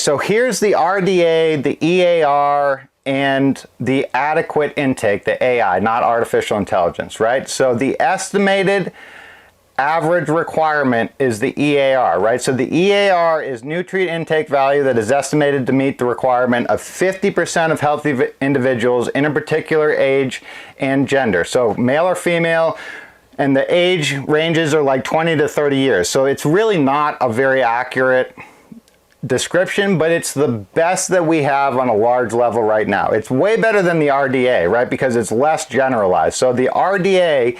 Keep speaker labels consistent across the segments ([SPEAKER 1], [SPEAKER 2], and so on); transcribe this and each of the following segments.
[SPEAKER 1] So here's the RDA, the EAR, and the adequate intake, the AI, not artificial intelligence, right? So the estimated average requirement is the EAR, right? So the EAR is nutrient intake value that is estimated to meet the requirement of 50% of healthy individuals in a particular age and gender. So male or female, and the age ranges are like 20 to 30 years. So it's really not a very accurate description, but it's the best that we have on a large level right now. It's way better than the RDA, right? Because it's less generalized. So the RDA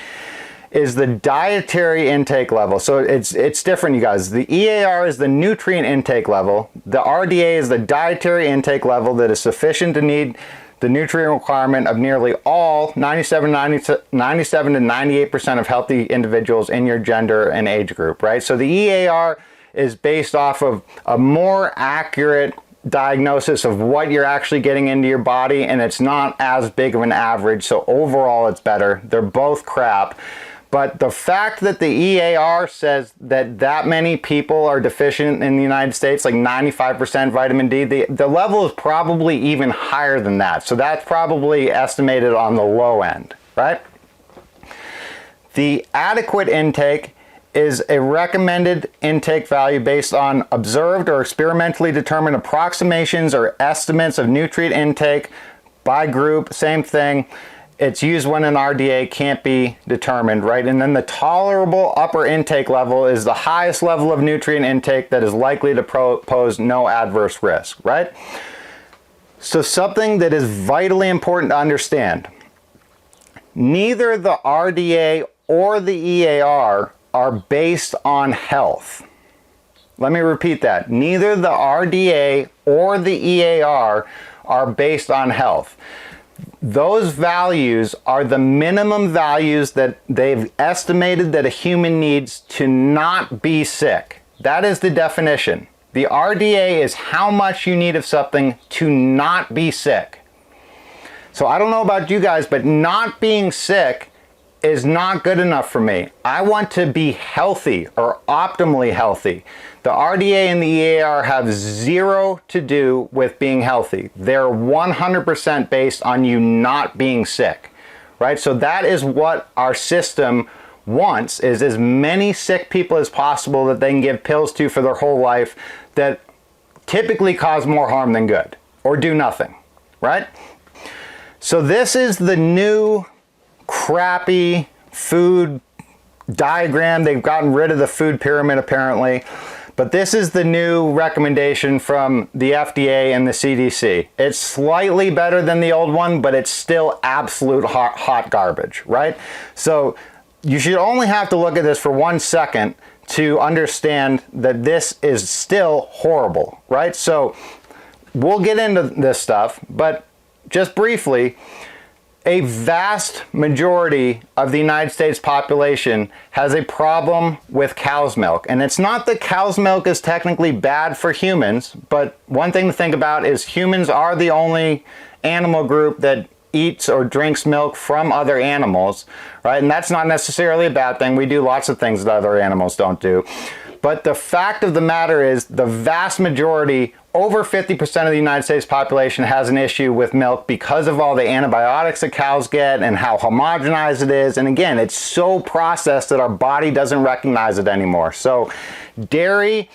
[SPEAKER 1] is the dietary intake level. So it's different, you guys. The EAR is the nutrient intake level. The RDA is the dietary intake level that is sufficient to meet the nutrient requirement of nearly all 97 to 98% of healthy individuals in your gender and age group, right? So the EAR is based off of a more accurate diagnosis of what you're actually getting into your body, and it's not as big of an average, so overall it's better. They're both crap. But the fact that the EAR says that many people are deficient in the United States, like 95% vitamin D, the level is probably even higher than that. So that's probably estimated on the low end, right? The adequate intake is a recommended intake value based on observed or experimentally determined approximations or estimates of nutrient intake by group, same thing. It's used when an RDA can't be determined, right? And then the tolerable upper intake level is the highest level of nutrient intake that is likely to pose no adverse risk, right? So something that is vitally important to understand. Neither the RDA or the EAR are based on health. Let me repeat that. Neither the RDA or the EAR are based on health. Those values are the minimum values that they've estimated that a human needs to not be sick. That is the definition. The RDA is how much you need of something to not be sick. So I don't know about you guys, but not being sick is not good enough for me. I want to be healthy or optimally healthy. The RDA and the EAR have zero to do with being healthy. They're 100% based on you not being sick, right? So that is what our system wants, is as many sick people as possible that they can give pills to for their whole life that typically cause more harm than good or do nothing, right? So this is the new crappy food diagram. They've gotten rid of the food pyramid apparently, but this is the new recommendation from the FDA and the CDC. It's slightly better than the old one, but it's still absolute hot garbage, right? So you should only have to look at this for 1 second to understand that this is still horrible, right? So we'll get into this stuff, but just briefly, a vast majority of the United States population has a problem with cow's milk. And it's not that cow's milk is technically bad for humans, but one thing to think about is humans are the only animal group that eats or drinks milk from other animals, right? And that's not necessarily a bad thing. We do lots of things that other animals don't do. But the fact of the matter is the vast majority, over 50% of the United States population has an issue with milk because of all the antibiotics that cows get and how homogenized it is. And again, it's so processed that our body doesn't recognize it anymore. So dairy,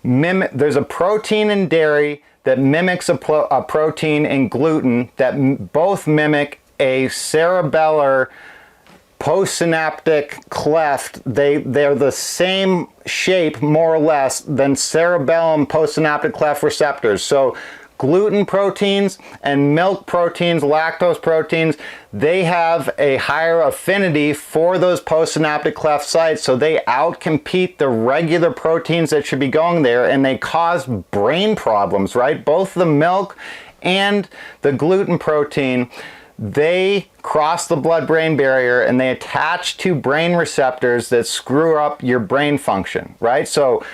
[SPEAKER 1] there's a protein in dairy that mimics a protein in gluten that both mimic a cerebellar postsynaptic cleft. They're the same shape, more or less, than cerebellum postsynaptic cleft receptors. So gluten proteins and milk proteins, lactose proteins, they have a higher affinity for those postsynaptic cleft sites, so they outcompete the regular proteins that should be going there, and they cause brain problems, right? Both the milk and the gluten protein, they cross the blood-brain barrier and they attach to brain receptors that screw up your brain function, right? So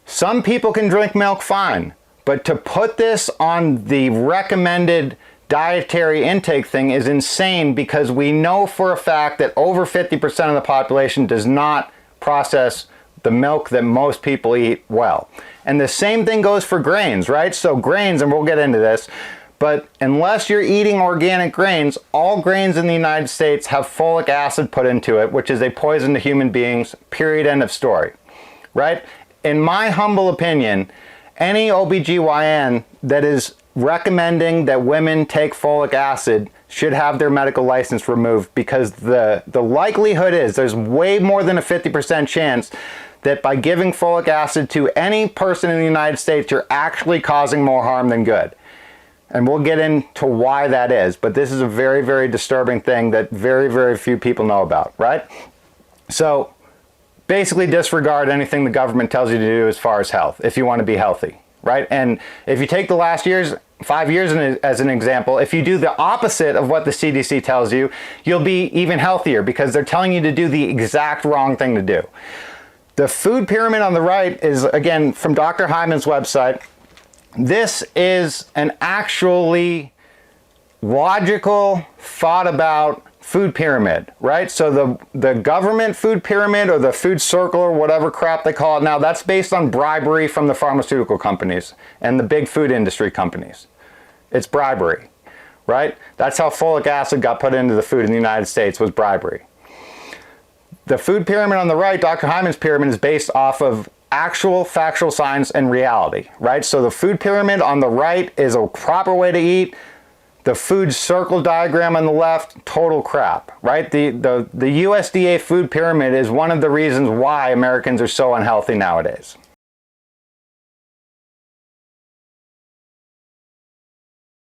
[SPEAKER 1] some people can drink milk fine, but to put this on the recommended dietary intake thing is insane, because we know for a fact that over 50% of the population does not process the milk that most people eat well. And the same thing goes for grains, right? So grains, and we'll get into this, but unless you're eating organic grains, all grains in the United States have folic acid put into it, which is a poison to human beings, period, end of story, right? In my humble opinion, any OBGYN that is recommending that women take folic acid should have their medical license removed, because the likelihood is there's way more than a 50% chance that by giving folic acid to any person in the United States, you're actually causing more harm than good. And we'll get into why that is, but this is a very, very disturbing thing that very, very few people know about, right? So basically disregard anything the government tells you to do as far as health, if you want to be healthy, right? And if you take the last 5 years as an example, if you do the opposite of what the CDC tells you, you'll be even healthier, because they're telling you to do the exact wrong thing to do. The food pyramid on the right is, again, from Dr. Hyman's website. This is an actually logical, thought about food pyramid, right? So the government food pyramid, or the food circle, or whatever crap they call it now, that's based on bribery from the pharmaceutical companies and the big food industry companies. It's bribery, right? That's how folic acid got put into the food in the United States, was bribery. The food pyramid on the right, Dr. Hyman's pyramid, is based off of actual factual science and reality, right? So the food pyramid on the right is a proper way to eat. The food circle diagram on the left, total crap, right? The USDA food pyramid is one of the reasons why Americans are so unhealthy nowadays.